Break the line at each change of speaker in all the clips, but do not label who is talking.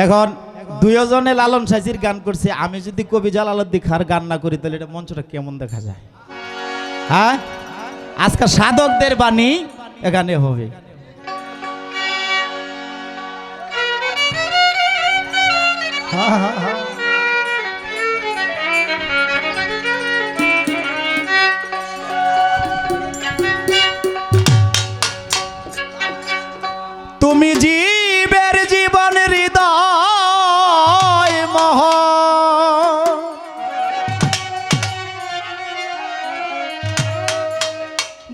এখন দুইজনে লালন সাইজির গান করছে, আমি যদি কবি জালালউদ্দিন খাঁর গান না করি তাহলে এটা মঞ্চটা কেমন দেখা যায়? হ্যাঁ, আজকে সাধকদের বাণী এখানে হবে। তুমি জীবের জীবন হৃদয় মহ,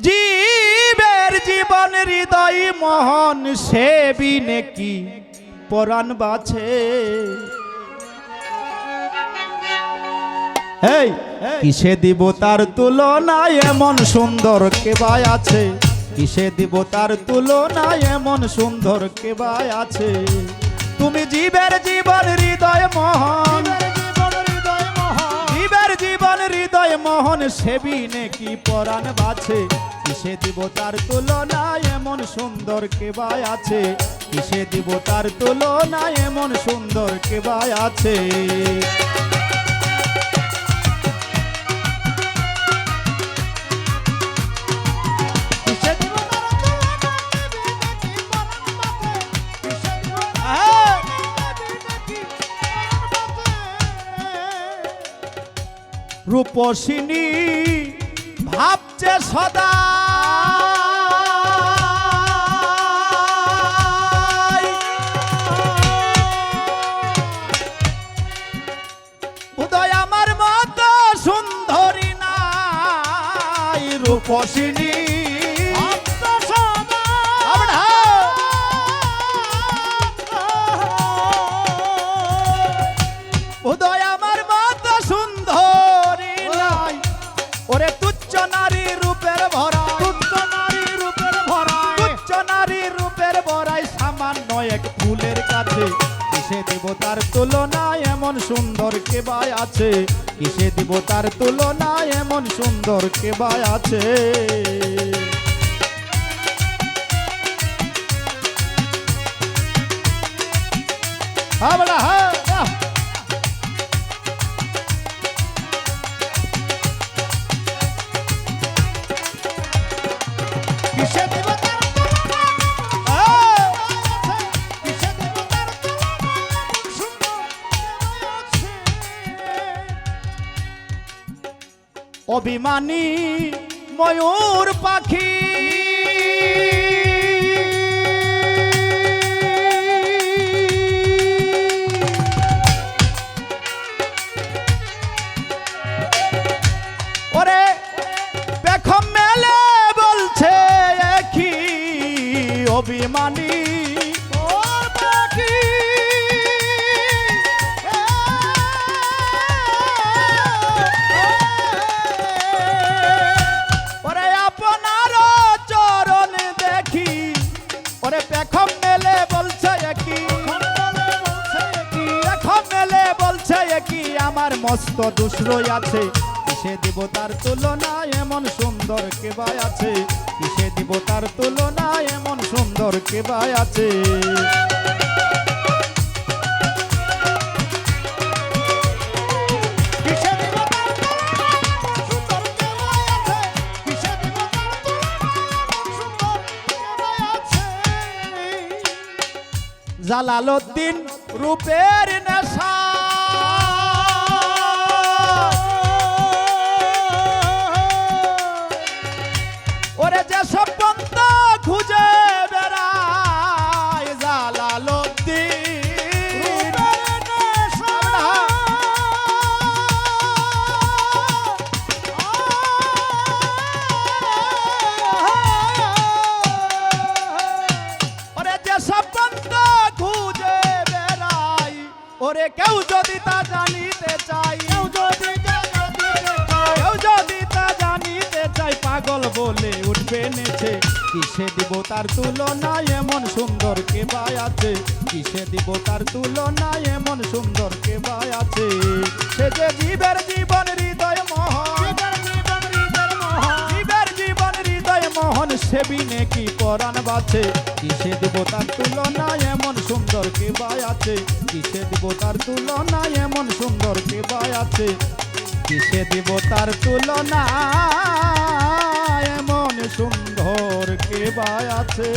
জীবের জীবন হৃদয় মোহন, সে বিনে কি পরাণ বাছে। এই কিসে দিব তার তুলনা, এমন সুন্দর কেবায় আছে। কিসে দিব তার তুলনা, এমন সুন্দর কেবায় আছে। তুমি জীবের জীবন হৃদয় মোহন, জীবের জীবন হৃদয় মোহন, সেবিনে কি পরাণ বাছে। কিসে দিব তার তুলনা, এমন সুন্দর কেবায় আছে। কিসে দিব তার তুলনা, এমন সুন্দর কেবায় আছে। রূপসিনী ভাবছে সদা, উদয় আমার মতো সুন্দরী নাই। রূপসিনী উদয় আমার মতো সুন্দরী নাই। ওরে তুচ্ছ নারী রূপের ভরাই, তুচ্ছ নারী রূপের ভরাই, তুচ্ছ নারী রূপের ভরাই, সামান্য এক ফুলের কাছে। কিসে দিব তার তুলনা, এমন সুন্দর কেবায় আছে। কিসে দিব তার তুলনা, এমন সুন্দর কেবায় আছে। হ্যাঁ বলা হ্যাঁ। অভিমানী ময়ূর পাখি, ওরে পেখম মেলে বলছে একই। অভিমানী পাখি, ওরে আপনার চরণ দেখি। ওরে পেখম মেলে বলছে একই, পেখম মেলে বলছে একই, আমার মস্ত দুসরই আছে। কিসে দিব তার তুলনা, এমন সুন্দর কেবায় আছে। কিসে দিব তার তুলনা, এমন সুন্দর কেবায় আছে। জালালউদ্দিন রূপের নেশা, ওরে যেসব পন্থা খুঁজে বেড়ায়। জালালউদ্দিন ওরে যেসব পন্থা খুঁজে বেড়াই। ওরে কেউ যদি তা জানিতে চাই, কেউ যদি তা জানিতে চাই, পাগল বলে উঠবে নেচে। কিসে দিব তার তুলনা, এমন সুন্দর কেবায় আছে। কিসে দিব তার তুলনা, এমন সুন্দর কেবায় আছে। সে যে জীবের জীবন হৃদয় মোহন, জীবের জীবন হৃদয় মোহন, সেবিনে কি পরাণ বাছে কিসে দিব তার তুলনা এমন সুন্দর কে বাই আছে কিসে দিব তার তুলনা এমন সুন্দর কে বাই আছে কিসে দিব তার তুলনা এমন সুন্দর কে বাই আছে।